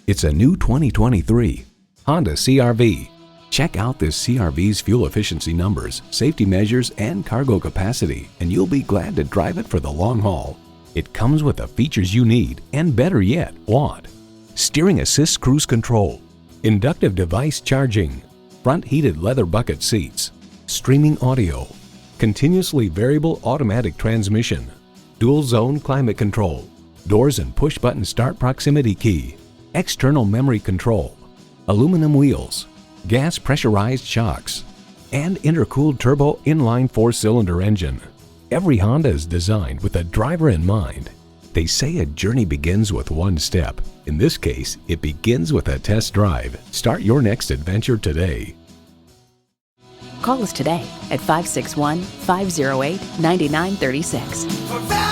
It's a new 2023 Honda CR-V. Check out this CR-V's fuel efficiency numbers, safety measures, and cargo capacity, and you'll be glad to drive it for the long haul. It comes with the features you need, and better yet, want. Steering assist cruise control, inductive device charging, front heated leather bucket seats, streaming audio, continuously variable automatic transmission, dual zone climate control, doors and push button start proximity key, external memory control, aluminum wheels, gas pressurized shocks, and intercooled turbo inline 4-cylinder engine. Every Honda is designed with the driver in mind. They say a journey begins with one step. In this case, it begins with a test drive. Start your next adventure today. Call us today at 561-508-9936.